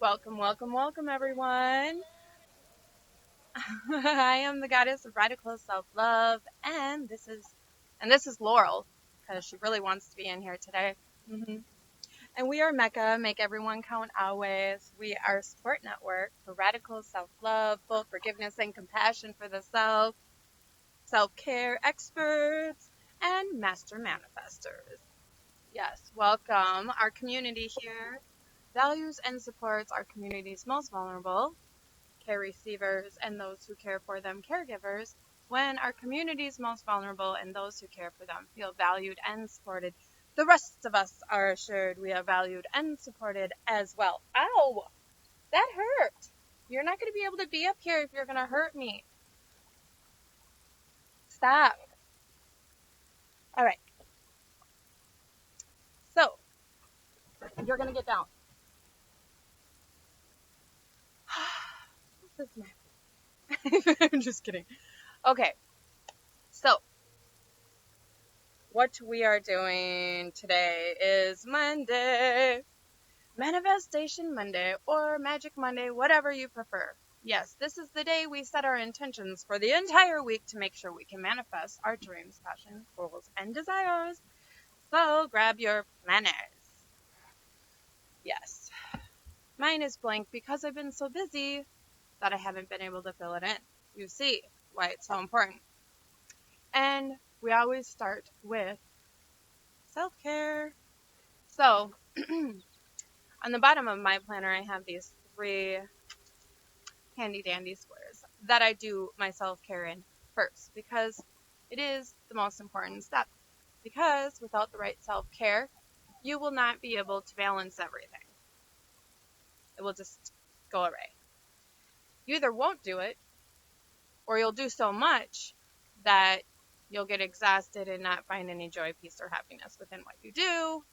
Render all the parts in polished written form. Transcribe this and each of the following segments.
Welcome, welcome, welcome, everyone. I am the goddess of radical self-love, and this is Laurel because she really wants to be in here today. hmm And we are MECA, Make Everyone Count Always. We are a support network for radical self-love, full forgiveness and compassion for the self, self-care experts, and master manifestors. Yes, welcome. Our community here values and supports our community's most vulnerable care receivers and those who care for them caregivers when our community's most vulnerable and those who care for them feel valued and supported. The rest of us are assured we are valued and supported as well. Ow! That hurt. You're not going to be able to be up here if you're going to hurt me. Stop. All right. So, you're going to get down. This is my... I'm just kidding. Okay. So, what we are doing today is Monday. Manifestation Monday or Magic Monday, whatever you prefer. Yes, this is the day we set our intentions for the entire week to make sure we can manifest our dreams, passions, goals, and desires. So grab your planners. Yes, mine is blank because I've been so busy that I haven't been able to fill it in. You see why it's so important. And we always start with self-care. So on the bottom of my planner, I have these three handy dandy squares that I do my self-care in first because it is the most important step. Because without the right self-care, you will not be able to balance everything. It will just go away. You either won't do it or you'll do so much that you'll get exhausted and not find any joy, peace, or happiness within what you do.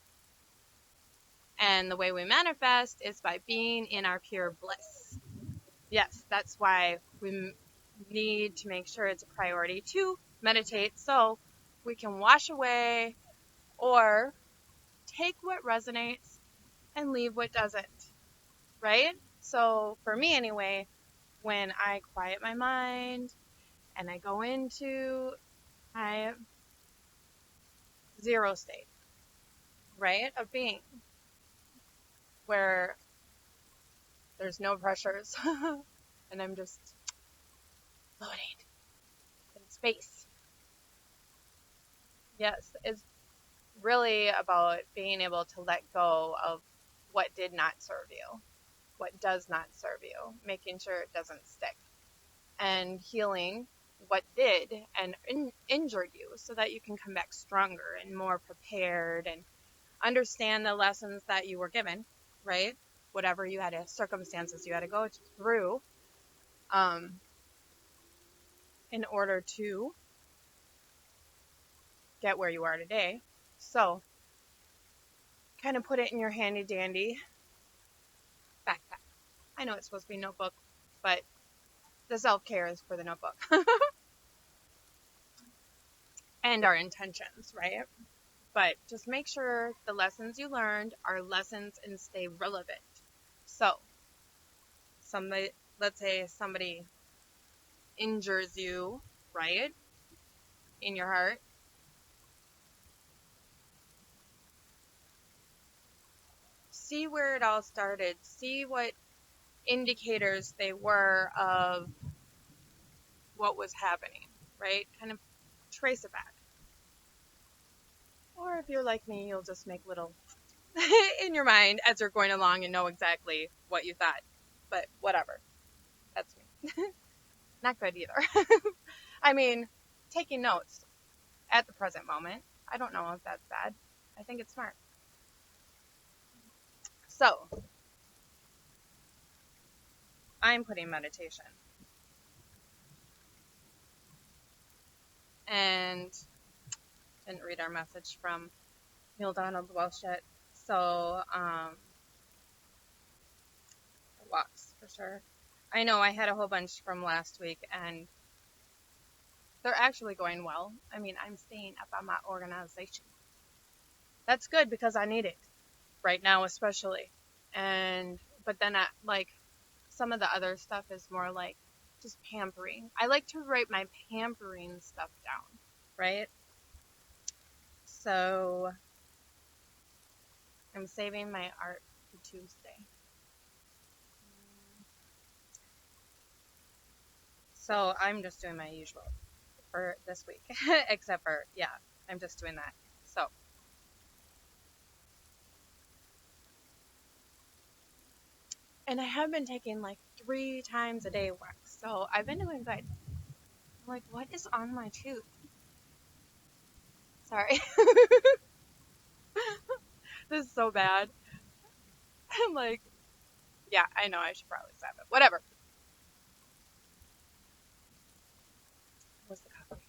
And the way we manifest is by being in our pure bliss. Yes, that's why we need to make sure it's a priority to meditate so we can wash away or take what resonates and leave what doesn't, right? So for me anyway, when I quiet my mind and I go into my zero state, right, of being where there's no pressures and I'm just floating in space. Yes, it's really about being able to let go of what did not serve you, what does not serve you, making sure it doesn't stick, and healing what did and injured you so that you can come back stronger and more prepared and understand the lessons that you were given, right? Whatever you had to, circumstances you had to go through um, in order to get where you are today. So, kind of put it in your handy dandy backpack. I know it's supposed to be notebook, but the self-care is for the notebook. And our intentions, right? But just make sure the lessons you learned are lessons and stay relevant. So, somebody, let's say somebody injures you, right? In your heart. See where it all started. See what indicators they were of what was happening, right? Kind of trace it back. Or if you're like me, you'll just make little in your mind as you're going along and know exactly what you thought. But whatever. That's me. Not good either. I mean, taking notes at the present moment, I don't know if that's bad. I think it's smart. So, I'm putting meditation. And didn't read our message from Neil Donald Welsh yet. So, walks for sure. I know I had a whole bunch from last week and they're actually going well. I mean, I'm staying up on my organization. That's good because I need it right now, especially. But But then like some of the other stuff is more like just pampering. I like to write my pampering stuff down, right? So I'm saving my art for Tuesday. So I'm just doing my usual for this week, except for, yeah, I'm just doing that. So, and I have been taking like 3 times a day wax, so I've been doing good. I'm like, what is on my tooth? Sorry. This is so bad. I'm like, yeah, I know I should probably stop it. Whatever. What's the coffee?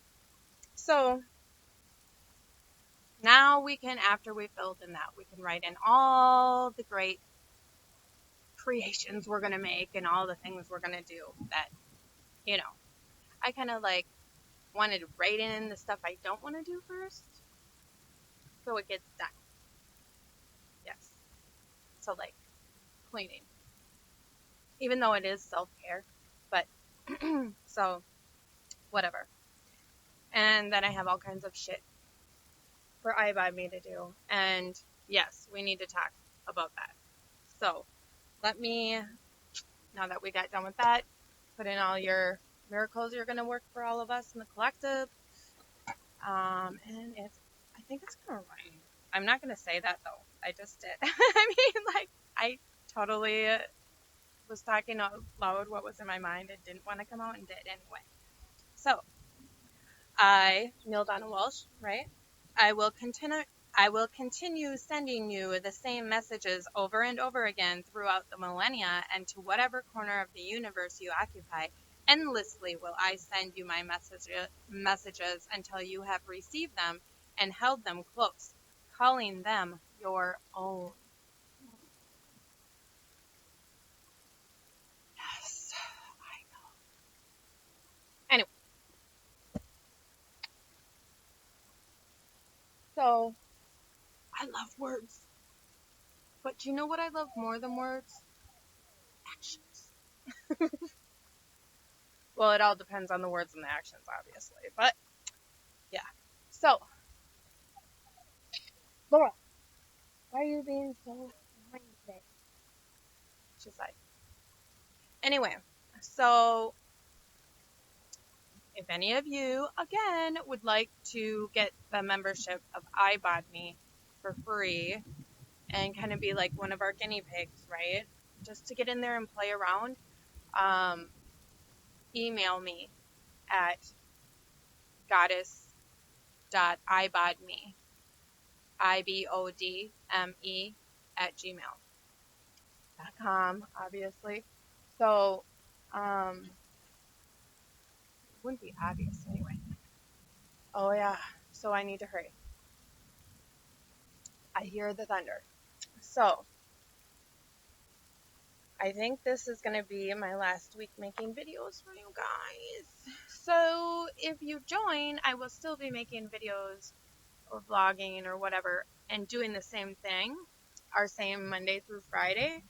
So now we can, after we filled in that, we can write in all the great creations we're going to make and all the things we're going to do that, you know, I kind of like wanted to write in the stuff I don't want to do first so it gets done. Yes. So, like, cleaning. Even though it is self-care. But, so, whatever. And then I have all kinds of shit for me to do. And, yes, we need to talk about that. So, let me, now that we got done with that, put in all your miracles you're going to work for all of us in the collective. And I think it's going to rain. I'm not going to say that, though. I just did. I mean, like, I totally was talking out loud what was in my mind and didn't want to come out and did anyway. So, I, Neil Donna Walsh, right? I will continue sending you the same messages over and over again throughout the millennia and to whatever corner of the universe you occupy. Endlessly will I send you my messages until you have received them and held them close, calling them your own. Yes, I know. Anyway, so I love words. But do you know what I love more than words? Actions. Well, it all depends on the words and the actions, obviously. But, yeah. So, Laura, why are you being so annoying today? She's like, anyway, so if any of you, again, would like to get the membership of iBotany for free and kind of be like one of our guinea pigs, right? Just to get in there and play around, email me at goddess.ibodme, IBODME, at gmail.com, obviously. So, it wouldn't be obvious anyway. Oh, yeah. So I need to hurry. I hear the thunder. So, I think this is going to be my last week making videos for you guys. So, if you join, I will still be making videos or vlogging or whatever and doing the same thing, our same Monday through Friday.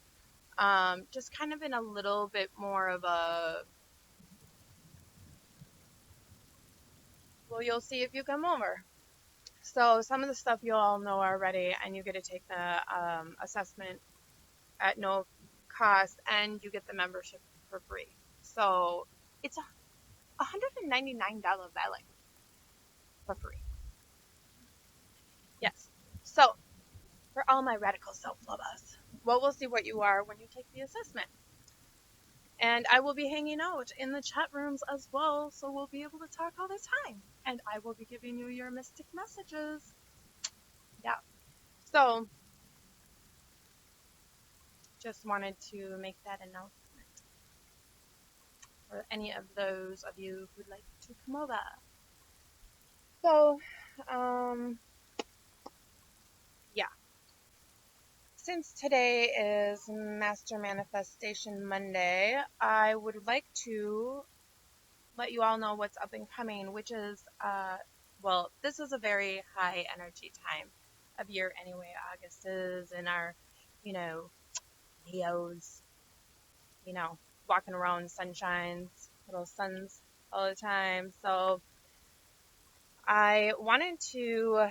Just kind of in a little bit more of a, well, you'll see if you come over. So some of the stuff you all know already, and you get to take the assessment at no cost, and you get the membership for free. So it's a $199 value for free. Yes. So for all my radical self-lovers, well, we'll see what you are when you take the assessment. And I will be hanging out in the chat rooms as well, so we'll be able to talk all the time. And I will be giving you your mystic messages. Yeah. So, just wanted to make that announcement for any of those of you who'd like to come over. So, yeah. Since today is Master Manifestation Monday, I would like to let you all know what's up and coming, which is, well, this is a very high energy time of year anyway. August is in our, Leos you know, walking around sunshines, little suns all the time. So I wanted to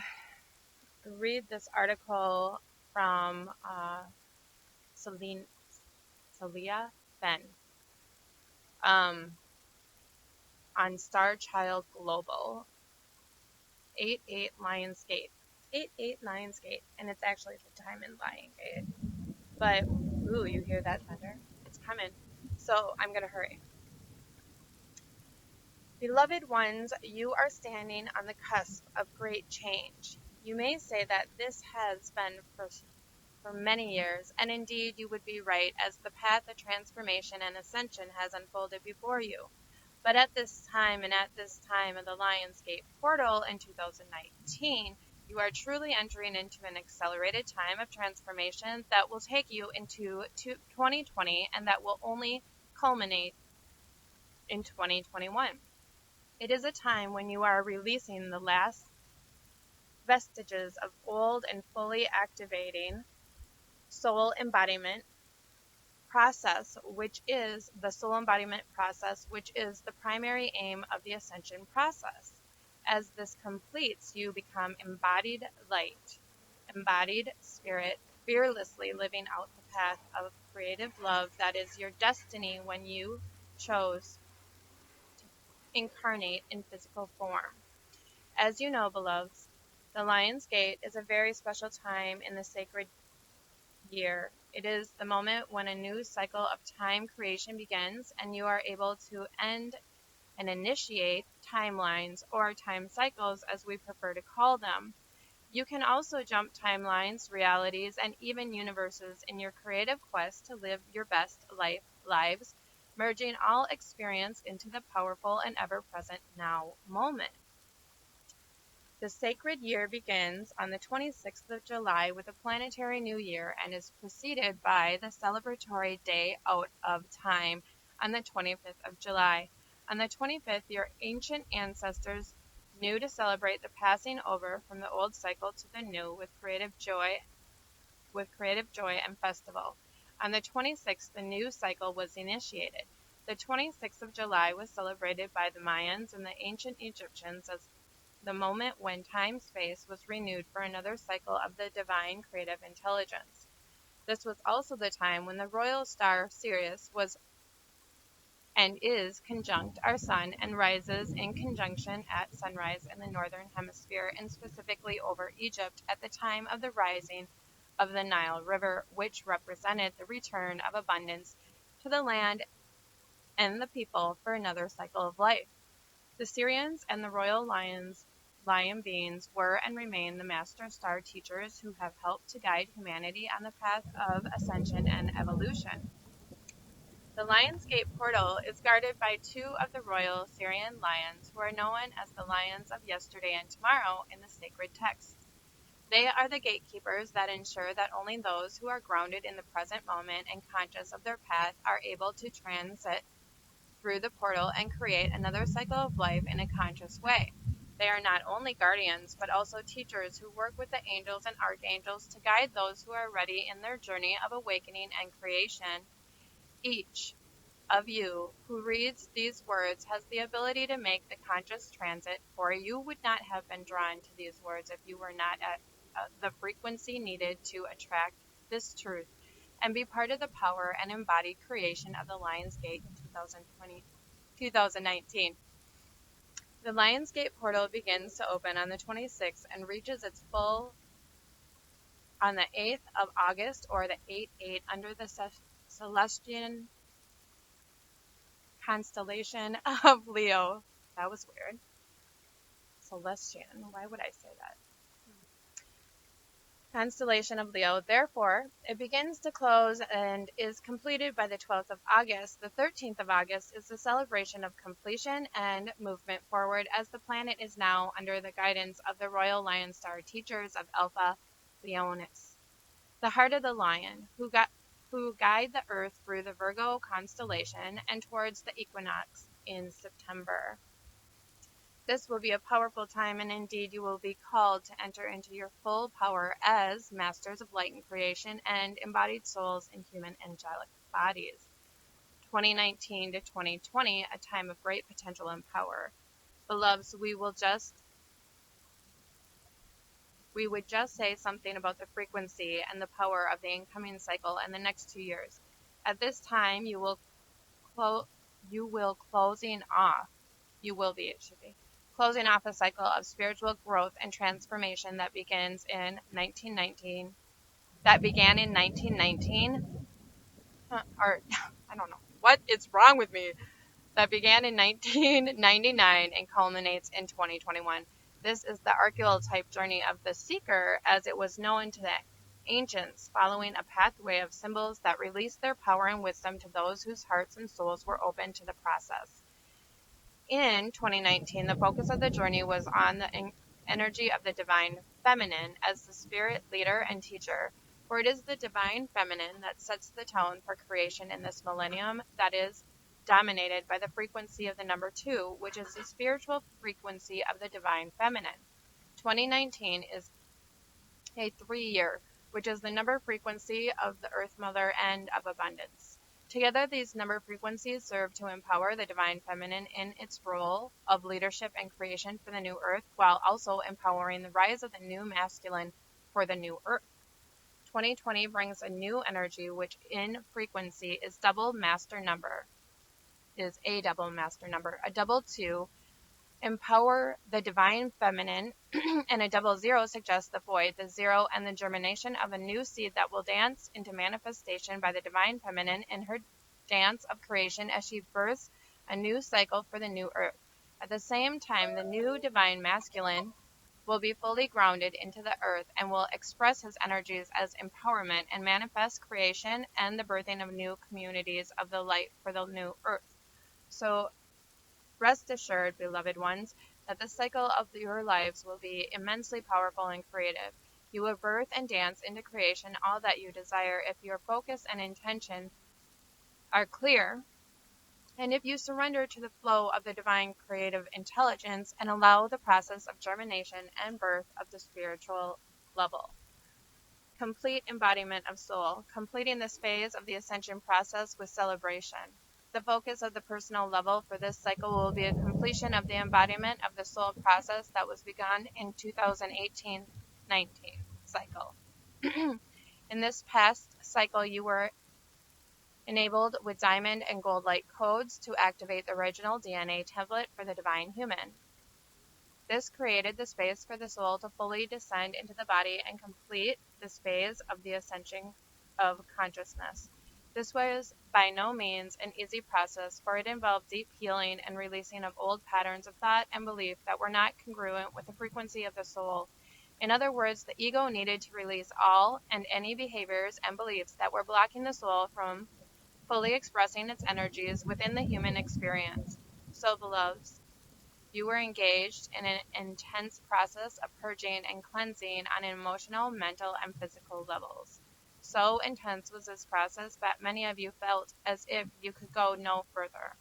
read this article from Celine, Celia Ben um, on Star Child Global, 8-8 Lionsgate. 8-8 Lionsgate, and it's actually the time in Lionsgate. But, ooh, you hear that thunder? It's coming. So I'm going to hurry. Beloved ones, you are standing on the cusp of great change. You may say that this has been for many years, and indeed you would be right, as the path of transformation and ascension has unfolded before you. But at this time, and at this time of the Lionsgate portal in 2019, you are truly entering into an accelerated time of transformation that will take you into 2020 and that will only culminate in 2021. It is a time when you are releasing the last vestiges of old and fully activating soul embodiment process, which is the soul embodiment process, which is the primary aim of the ascension process. As this completes, you become embodied light, embodied spirit, fearlessly living out the path of creative love that is your destiny when you chose to incarnate in physical form. As you know, beloveds, the Lion's Gate is a very special time in the sacred year. It is the moment when a new cycle of time creation begins, and you are able to end and initiate timelines, or time cycles as we prefer to call them. You can also jump timelines, realities, and even universes in your creative quest to live your best lives, merging all experience into the powerful and ever present now moment. The sacred year begins on the 26th of July with a planetary new year and is preceded by the celebratory day out of time on the 25th of July. On the 25th, your ancient ancestors knew to celebrate the passing over from the old cycle to the new with creative joy and festival. On the 26th, the new cycle was initiated. The 26th of July was celebrated by the Mayans and the ancient Egyptians as the moment when time-space was renewed for another cycle of the divine creative intelligence. This was also the time when the royal star Sirius was and is conjunct our sun and rises in conjunction at sunrise in the northern hemisphere and specifically over Egypt at the time of the rising of the Nile River, which represented the return of abundance to the land and the people for another cycle of life. The Syrians and the royal lion beings were and remain the master star teachers who have helped to guide humanity on the path of ascension and evolution. The Lionsgate portal is guarded by two of the royal Syrian lions who are known as the lions of yesterday and tomorrow in the sacred texts. They are the gatekeepers that ensure that only those who are grounded in the present moment and conscious of their path are able to transit through the portal and create another cycle of life in a conscious way. They are not only guardians, but also teachers who work with the angels and archangels to guide those who are ready in their journey of awakening and creation. Each of you who reads these words has the ability to make the conscious transit, for you would not have been drawn to these words if you were not at the frequency needed to attract this truth and be part of the power and embodied creation of the Lionsgate in 2019. The Lionsgate portal begins to open on the 26th and reaches its full on the 8th of August, or the 8-8 under the Celestian constellation of Leo. That was weird. Celestian. Why would I say that? Constellation of Leo. Therefore, it begins to close and is completed by the 12th of August. The 13th of August is the celebration of completion and movement forward, as the planet is now under the guidance of the Royal Lion Star teachers of Alpha Leonis, the heart of the lion, who guide the Earth through the Virgo constellation and towards the equinox in September. This will be a powerful time, and indeed you will be called to enter into your full power as masters of light and creation and embodied souls in human angelic bodies. 2019 to 2020, a time of great potential and power. Beloveds, we would just say something about the frequency and the power of the incoming cycle in the next 2 years. At this time, you will closing off. You will be, it should be closing off a cycle of spiritual growth and transformation that begins in 1919. That began in 1919, or I don't know what is wrong with me. That began in 1999 and culminates in 2021. This is the archetype journey of the seeker, as it was known to the ancients, following a pathway of symbols that released their power and wisdom to those whose hearts and souls were open to the process. In 2019, the focus of the journey was on the energy of the divine feminine as the spirit leader and teacher, for it is the divine feminine that sets the tone for creation in this millennium, that is dominated by the frequency of the number 2, which is the spiritual frequency of the divine feminine. 2019 is a 3-year, which is the number frequency of the Earth Mother and of abundance. Together, these number frequencies serve to empower the divine feminine in its role of leadership and creation for the new Earth, while also empowering the rise of the new masculine for the new Earth. 2020 brings a new energy, which in frequency is a double master number, a double 2, empower the divine feminine, and a double 0 suggests the void, the zero, and the germination of a new seed that will dance into manifestation by the divine feminine in her dance of creation as she births a new cycle for the new earth. At the same time, the new divine masculine will be fully grounded into the earth and will express his energies as empowerment and manifest creation and the birthing of new communities of the light for the new earth. So rest assured, beloved ones, that the cycle of your lives will be immensely powerful and creative. You will birth and dance into creation all that you desire if your focus and intention are clear, and if you surrender to the flow of the divine creative intelligence and allow the process of germination and birth of the spiritual level. Complete embodiment of soul, completing this phase of the ascension process with celebration. The focus of the personal level for this cycle will be a completion of the embodiment of the soul process that was begun in 2018-19 cycle. In this past cycle, you were enabled with diamond and gold light codes to activate the original DNA template for the divine human. This created the space for the soul to fully descend into the body and complete this phase of the ascension of consciousness. This was by no means an easy process, for it involved deep healing and releasing of old patterns of thought and belief that were not congruent with the frequency of the soul. In other words, the ego needed to release all and any behaviors and beliefs that were blocking the soul from fully expressing its energies within the human experience. So, beloveds, you were engaged in an intense process of purging and cleansing on emotional, mental, and physical levels. So intense was this process that many of you felt as if you could go no further.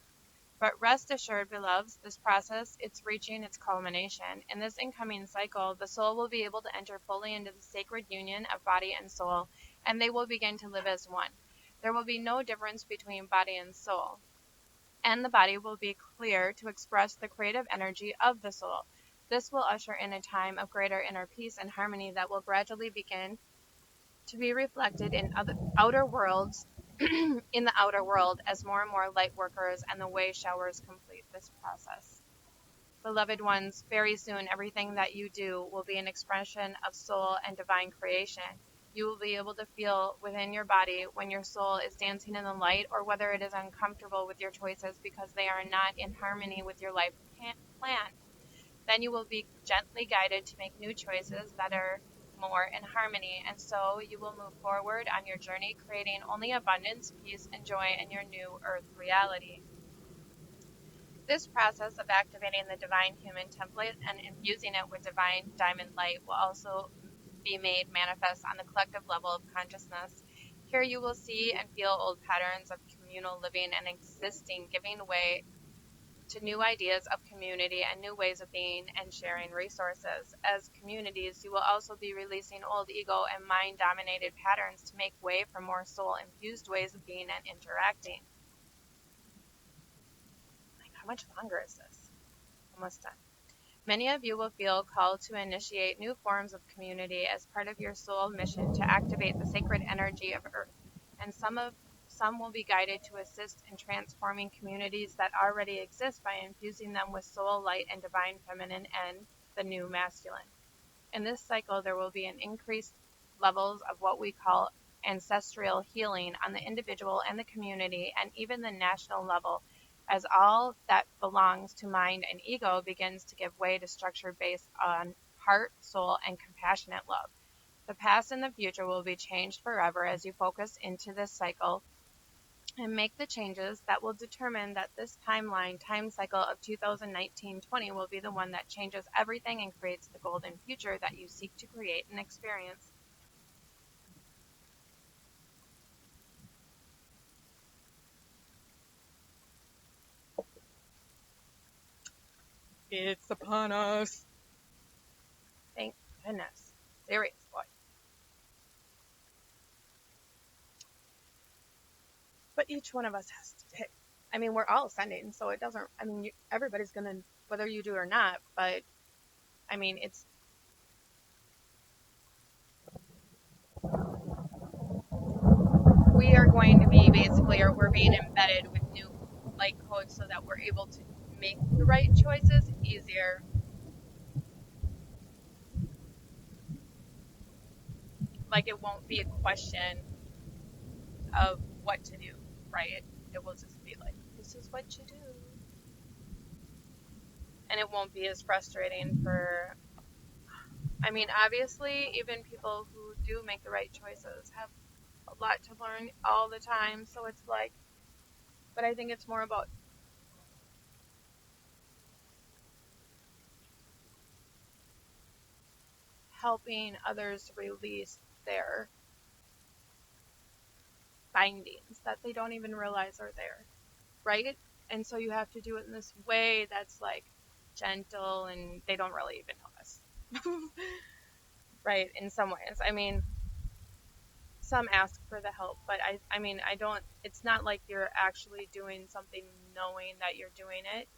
But rest assured, beloveds, this process, it's reaching its culmination. In this incoming cycle, the soul will be able to enter fully into the sacred union of body and soul, and they will begin to live as one. There will be no difference between body and soul, and the body will be clear to express the creative energy of the soul. This will usher in a time of greater inner peace and harmony that will gradually begin to be reflected in outer worlds, in the outer world, as more and more light workers and the way showers complete this process. Beloved ones, very soon everything that you do will be an expression of soul and divine creation. You will be able to feel within your body when your soul is dancing in the light, or whether it is uncomfortable with your choices because they are not in harmony with your life plan. Then you will be gently guided to make new choices that are more in harmony, and so you will move forward on your journey, creating only abundance, peace, and joy in your new earth reality. This process of activating the divine human template and infusing it with divine diamond light will also be made manifest on the collective level of consciousness. Here you will see and feel old patterns of communal living and existing, giving way to new ideas of community and new ways of being and sharing resources. As communities, you will also be releasing old ego and mind-dominated patterns to make way for more soul-infused ways of being and interacting. how much longer is this? Almost done. Many of you will feel called to initiate new forms of community as part of your soul mission to activate the sacred energy of Earth, and some will be guided to assist in transforming communities that already exist by infusing them with soul light and divine feminine and the new masculine. In this cycle, there will be an increased levels of what we call ancestral healing on the individual and the community and even the national level, as all that belongs to mind and ego begins to give way to structure based on heart, soul, and compassionate love. The past and the future will be changed forever as you focus into this cycle and make the changes that will determine that this time cycle of 2019-20 will be the one that changes everything and creates the golden future that you seek to create and experience. It's upon us. Thank goodness. Serious, boy. But each one of us has to take. I mean, we're all ascending, so it doesn't. I mean, everybody's gonna, whether you do or not. But I mean, it's we are going to be basically, or we're being embedded with new light codes so that we're able to make the right choices easier. Like it won't be a question of what to do, right? It will just be like, this is what you do. And it won't be as frustrating for, I mean, obviously, even people who do make the right choices have a lot to learn all the time. So it's like, but I think it's more about helping others release their bindings that they don't even realize are there, right? And so you have to do it in this way that's like gentle and they don't really even notice. Right? In some ways. I mean, some ask for the help, but I mean, I don't, it's not like you're actually doing something knowing that you're doing it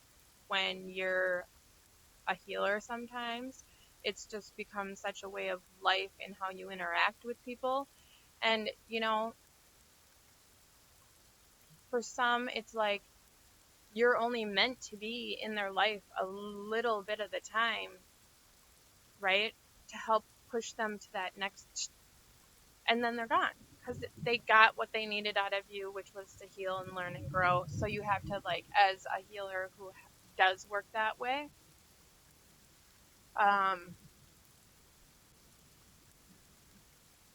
when you're a healer sometimes. It's just become such a way of life in how you interact with people. And, you know, for some, it's like you're only meant to be in their life a little bit of the time, right? To help push them to that next, and then they're gone because they got what they needed out of you, which was to heal and learn and grow. So you have to, like, as a healer who does work that way, um,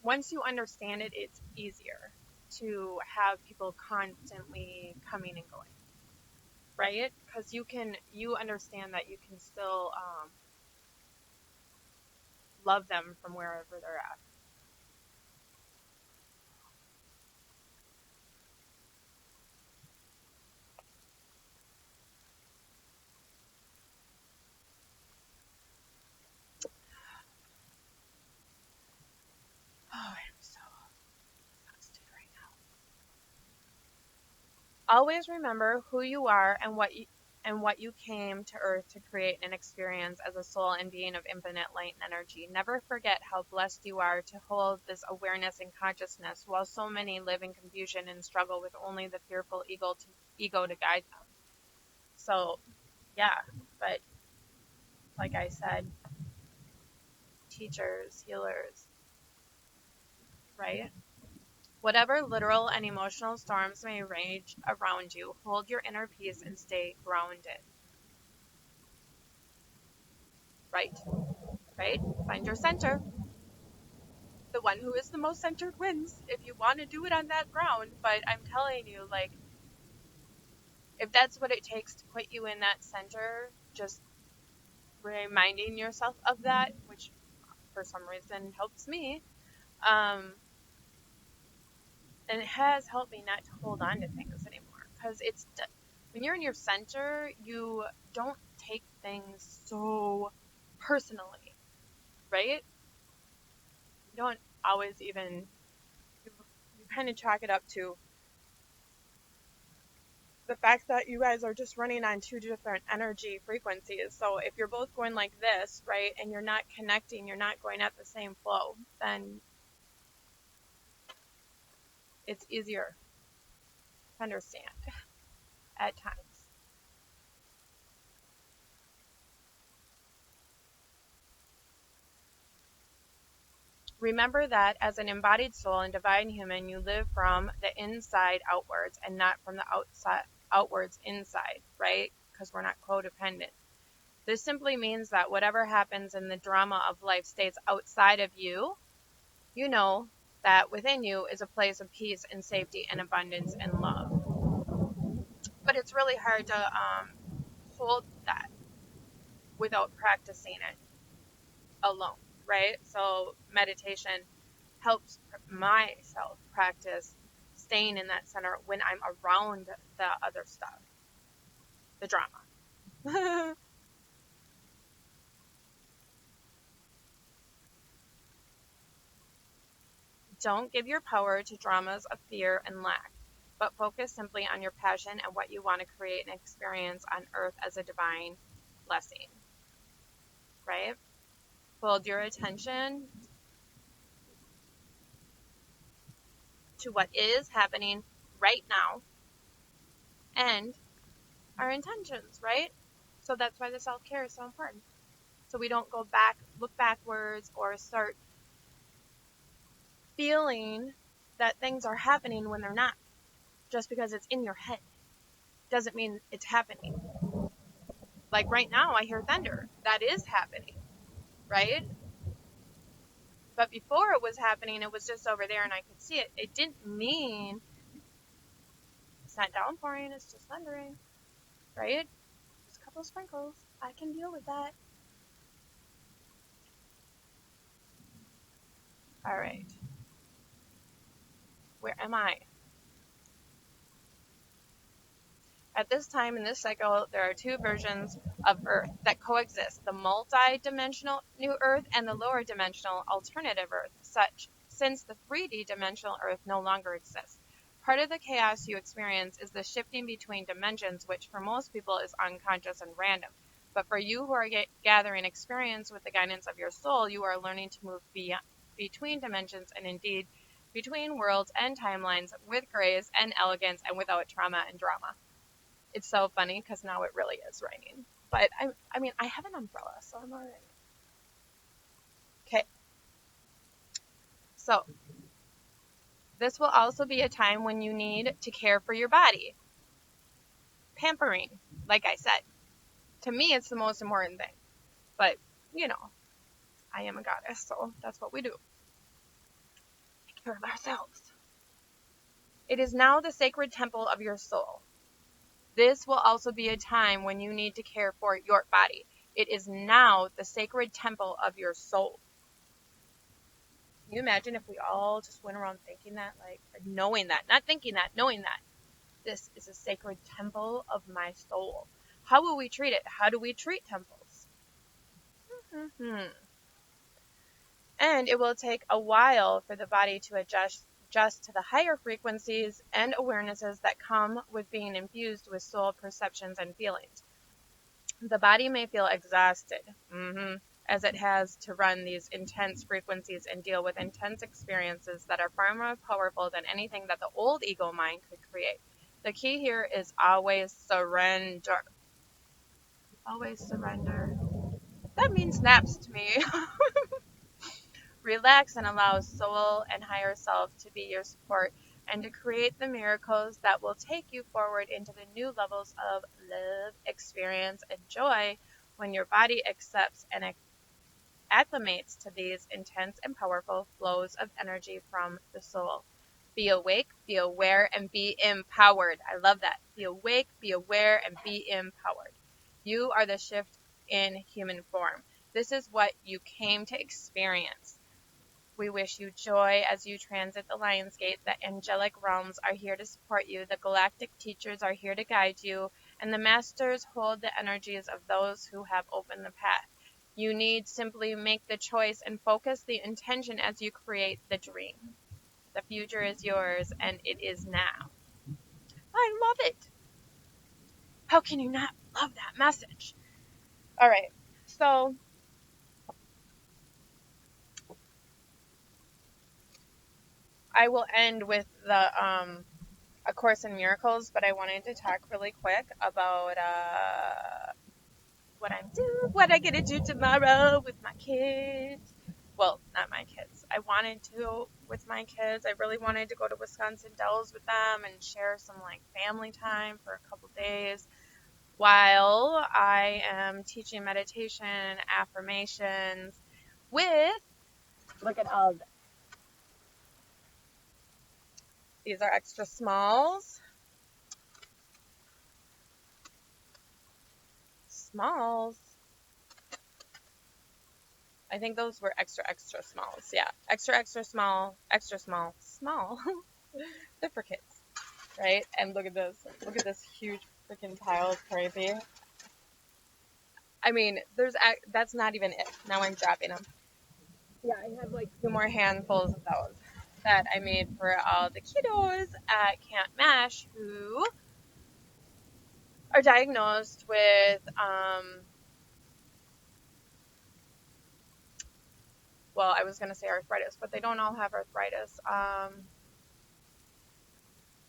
once you understand it, it's easier to have people constantly coming and going, right? Because you understand that you can still love them from wherever they're at. Oh, I'm so exhausted right now. Always remember who you are and what you came to Earth to create and experience as a soul and being of infinite light and energy. Never forget how blessed you are to hold this awareness and consciousness, while so many live in confusion and struggle with only the fearful ego to guide them. So, yeah, but like I said, teachers, healers, right? Whatever literal and emotional storms may rage around you, hold your inner peace and stay grounded. Right? Right? Find your center. The one who is the most centered wins if you want to do it on that ground. But I'm telling you, like, if that's what it takes to put you in that center, just reminding yourself of that, which for some reason helps me, um, and it has helped me not to hold on to things anymore. Because when you're in your center, you don't take things so personally, right? You don't always even, you kind of chalk it up to, the fact that you guys are just running on two different energy frequencies. So if you're both going like this, right, and you're not connecting, you're not going at the same flow, then it's easier to understand at times. Remember that as an embodied soul and divine human, you live from the inside outwards and not from the outside outwards inside, right? Because we're not codependent. This simply means that whatever happens in the drama of life stays outside of you. You know that within you is a place of peace and safety and abundance and love. But it's really hard to hold that without practicing it alone, right? So meditation helps myself practice staying in that center when I'm around the other stuff, the drama. Don't give your power to dramas of fear and lack, but focus simply on your passion and what you want to create and experience on earth as a divine blessing, right? Hold your attention to what is happening right now and our intentions, right? So that's why the self care is so important. So we don't go back, look backwards, or start feeling that things are happening when they're not. Just because it's in your head doesn't mean it's happening. Like right now, I hear thunder. That is happening, right? But before it was happening, it was just over there and I could see it. It didn't mean it's not downpouring, it's just thundering, right? Just a couple of sprinkles. I can deal with that. All right. Where am I? At this time in this cycle, there are two versions of Earth that coexist, the multi-dimensional new Earth and the lower dimensional alternative Earth, since the 3D dimensional Earth no longer exists. Part of the chaos you experience is the shifting between dimensions, which for most people is unconscious and random. But for you who are gathering experience with the guidance of your soul, you are learning to move between dimensions and indeed between worlds and timelines with grace and elegance and without trauma and drama. It's so funny because now it really is raining. But I mean, I have an umbrella, so I'm all right. Okay. So this will also be a time when you need to care for your body. Pampering, like I said. To me, it's the most important thing. But, you know, I am a goddess, so that's what we do. Take care of ourselves. It is now the sacred temple of your soul. This will also be a time when you need to care for your body. It is now the sacred temple of your soul. Can you imagine if we all just went around thinking that, like, knowing that, not thinking that, knowing that this is a sacred temple of my soul? How will we treat it? How do we treat temples? And it will take a while for the body to adjust to the higher frequencies and awarenesses that come with being infused with soul perceptions and feelings. The body may feel exhausted, as it has to run these intense frequencies and deal with intense experiences that are far more powerful than anything that the old ego mind could create. The key here is always surrender. Always surrender. That means naps to me. Relax and allow soul and higher self to be your support and to create the miracles that will take you forward into the new levels of love, experience, and joy when your body accepts and acclimates to these intense and powerful flows of energy from the soul. Be awake, be aware, and be empowered. I love that. Be awake, be aware, and be empowered. You are the shift in human form. This is what you came to experience. We wish you joy as you transit the Lion's Gate. The angelic realms are here to support you. The galactic teachers are here to guide you. And the masters hold the energies of those who have opened the path. You need simply make the choice and focus the intention as you create the dream. The future is yours, and it is now. I love it. can you not love that message? All right. So I will end with the A Course in Miracles, but I wanted to talk really quick about what I get to do tomorrow with my kids. Well, not my kids. I wanted to with my kids. I really wanted to go to Wisconsin Dells with them and share some like family time for a couple days while I am teaching meditation and affirmations with, look at all this. These are extra smalls. Smalls. I think those were extra smalls. Yeah. Extra small, small. They're for kids, right? And look at this. Look at this huge freaking pile. It's crazy. I mean, that's not even it. Now I'm dropping them. Yeah, I have like 2 more handfuls of those that I made for all the kiddos at Camp Mash who are diagnosed with, well, I was going to say arthritis, but they don't all have arthritis.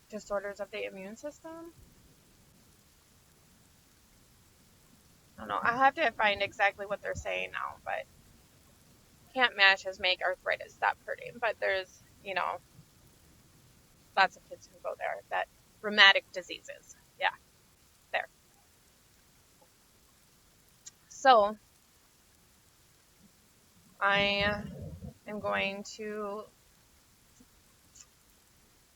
Disorders of the immune system. I don't know. I have to find exactly what they're saying now, but Camp Mash has make arthritis stop hurting. But there's, lots of kids who go there that rheumatic diseases. Yeah, there. So I am going to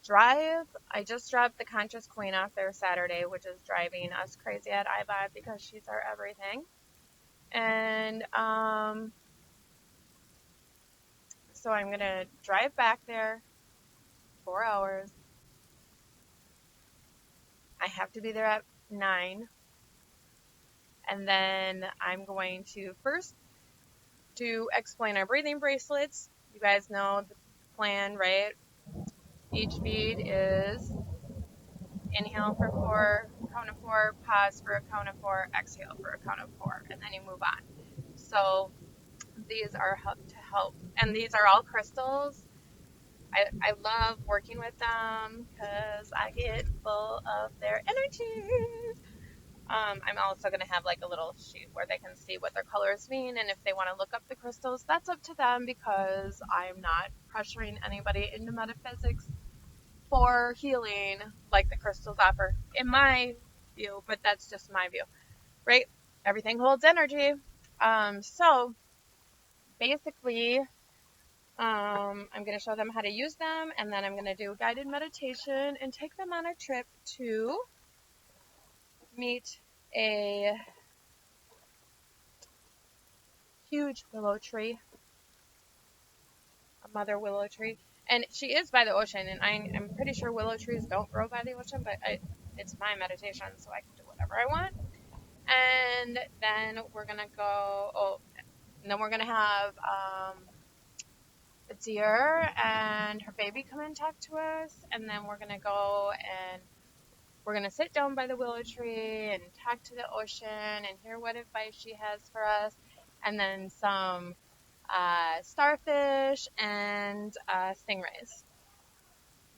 drive. I just dropped the Conscious Queen off there Saturday, which is driving us crazy at iBot because she's our everything. And so I'm going to drive back there 4 hours. I have to be there at 9. And then I'm going to first explain our breathing bracelets. You guys know the plan, right? Each bead is inhale for 4, count of 4, pause for a count of 4, exhale for a count of 4, and then you move on. So these are to help, and these are all crystals. I love working with them because I get full of their energies. I'm also going to have like a little sheet where they can see what their colors mean, and if they want to look up the crystals, that's up to them because I'm not pressuring anybody into metaphysics for healing like the crystals offer, in my view, but that's just my view, right? Everything holds energy. So basically, I'm going to show them how to use them, and then I'm going to do a guided meditation and take them on a trip to meet a huge willow tree, a mother willow tree. And she is by the ocean, and I'm pretty sure willow trees don't grow by the ocean, but it's my meditation, so I can do whatever I want. And then we're going to go, and then we're going to have a deer and her baby come and talk to us, and then we're going to go and we're going to sit down by the willow tree and talk to the ocean and hear what advice she has for us, and then some starfish and stingrays.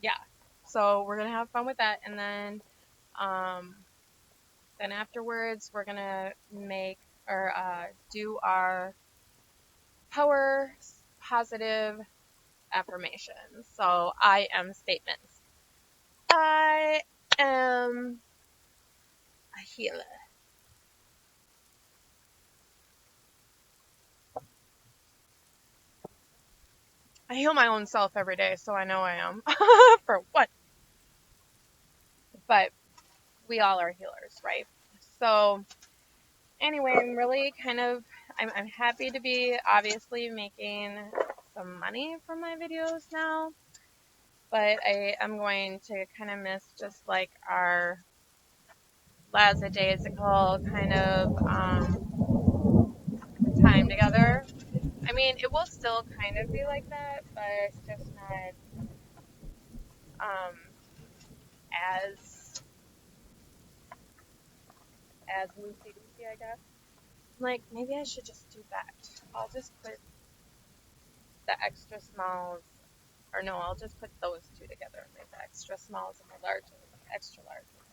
Yeah, so we're going to have fun with that, and then afterwards we're going to make or do our power positive affirmations. So I am statements. I am a healer. I heal my own self every day, so I know I am. For what? But we all are healers, right? So anyway, I'm really I'm happy to be obviously making some money from my videos now. But I am going to kind of miss just like our lackadaisical kind of time together. I mean, it will still kind of be like that, but it's just not as as loosey-goosey, I guess. I'm like, maybe I should just do that. I'll just put the extra smalls, or no, I'll just put those two together, like the extra smalls and the larges, and the extra larges.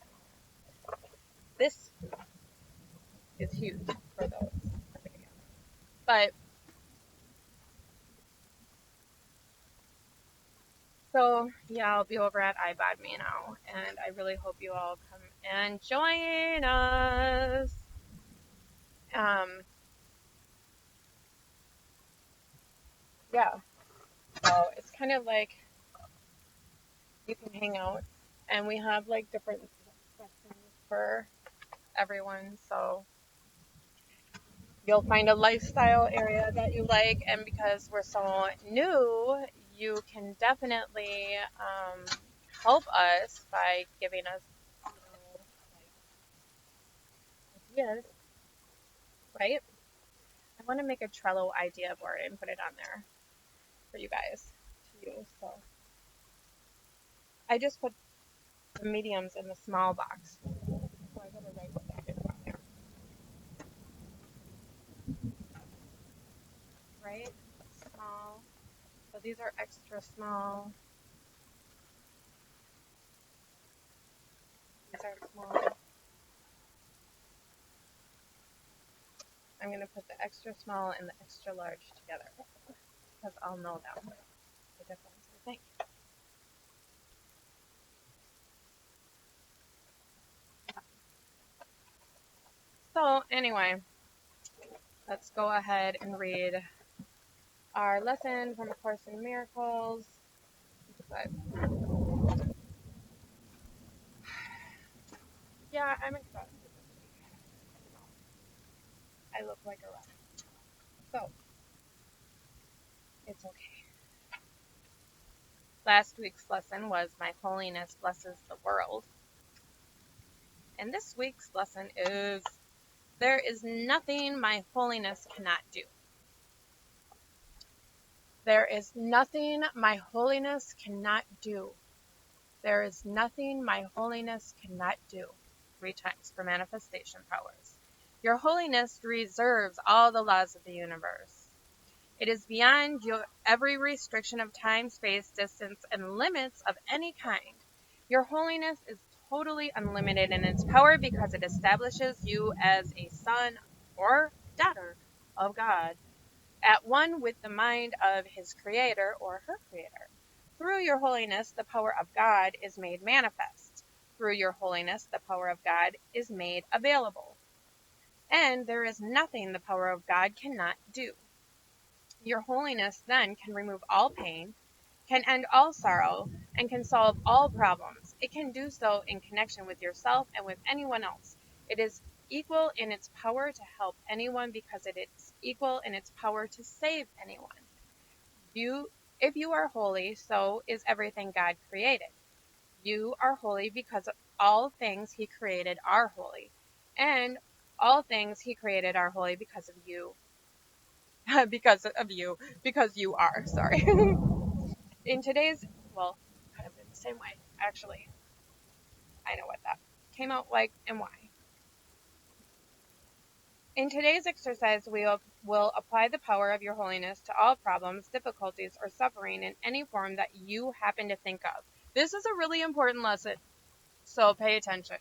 This is huge for those. But, so, yeah, I'll be over at iBod Me now, and I really hope you all come and join us. Yeah, so it's kind of like you can hang out, and we have like different sections for everyone, so you'll find a lifestyle area that you like, and because we're so new, you can definitely help us by giving us, like ideas, right? I want to make a Trello idea board and put it on there for you guys to use. So I just put the mediums in the small box. So I gotta write what that is on there, right? Small. So these are extra small. These are small. I'm going to put the extra small and the extra large together because I'll know them, the difference, I think. So anyway, let's go ahead and read our lesson from A Course in Miracles. But yeah, I'm exhausted this week. I look like a wreck. So it's okay. Last week's lesson was My Holiness Blesses the World. And this week's lesson is There is nothing my holiness cannot do. There is nothing my holiness cannot do. There is nothing my holiness cannot do. 3 times for manifestation powers. Your holiness reserves all the laws of the universe. It is beyond every restriction of time, space, distance, and limits of any kind. Your holiness is totally unlimited in its power because it establishes you as a son or daughter of God, at one with the mind of his creator or her creator. Through your holiness, the power of God is made manifest. Through your holiness, the power of God is made available. And there is nothing the power of God cannot do. Your holiness then can remove all pain, can end all sorrow, and can solve all problems. It can do so in connection with yourself and with anyone else. It is equal in its power to help anyone because it is equal in its power to save anyone. If you are holy, so is everything God created. You are holy because all things he created are holy, and all things he created are holy because of you. Because you are, sorry. In today's, well, kind of in the same way, actually, I know what that came out like and why. In today's exercise, we will apply the power of your holiness to all problems, difficulties, or suffering in any form that you happen to think of. This is a really important lesson, so pay attention.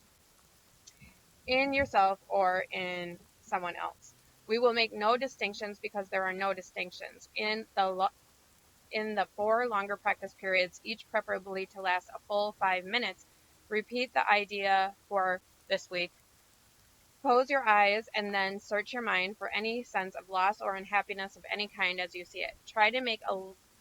In yourself or in someone else. We will make no distinctions because there are no distinctions. In the 4 longer practice periods, each preferably to last a full 5 minutes, repeat the idea for this week. Close your eyes and then search your mind for any sense of loss or unhappiness of any kind as you see it. Try to make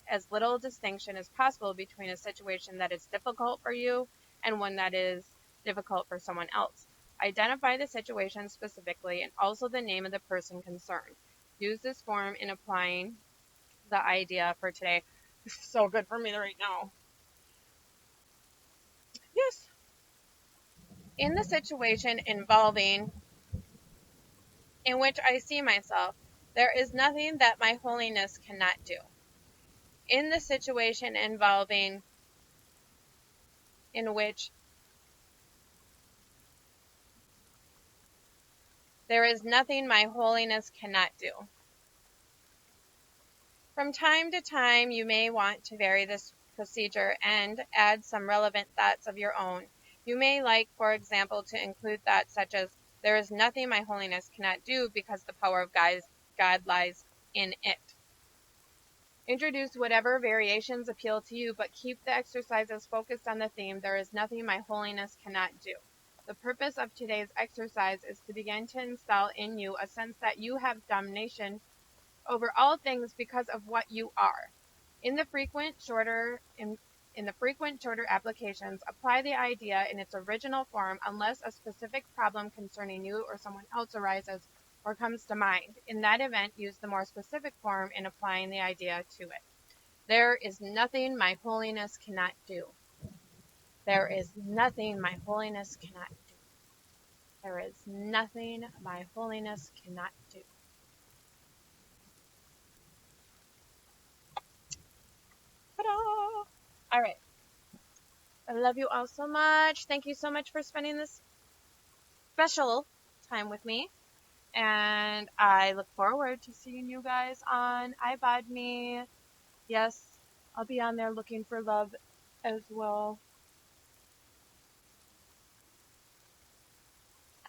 as little distinction as possible between a situation that is difficult for you and one that is difficult for someone else. Identify the situation specifically and also the name of the person concerned. Use this form in applying the idea for today. This is so good for me right now. Yes. In the situation in which I see myself, there is nothing that my holiness cannot do. In the situation in which There is nothing my holiness cannot do. From time to time, you may want to vary this procedure and add some relevant thoughts of your own. You may like, for example, to include thoughts such as, there is nothing my holiness cannot do because the power of God lies in it. Introduce whatever variations appeal to you, but keep the exercises focused on the theme, there is nothing my holiness cannot do. The purpose of today's exercise is to begin to install in you a sense that you have domination over all things because of what you are. In the frequent shorter applications, apply the idea in its original form unless a specific problem concerning you or someone else arises or comes to mind. In that event, use the more specific form in applying the idea to it. There is nothing my holiness cannot do. There is nothing my holiness cannot do. There is nothing my holiness cannot do. Ta-da! All right. I love you all so much. Thank you so much for spending this special time with me. And I look forward to seeing you guys on iBodme. Yes, I'll be on there looking for love as well.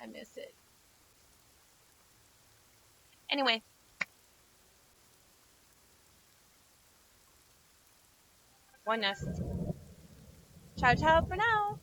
I miss it. Anyway, oneness. Ciao, ciao for now.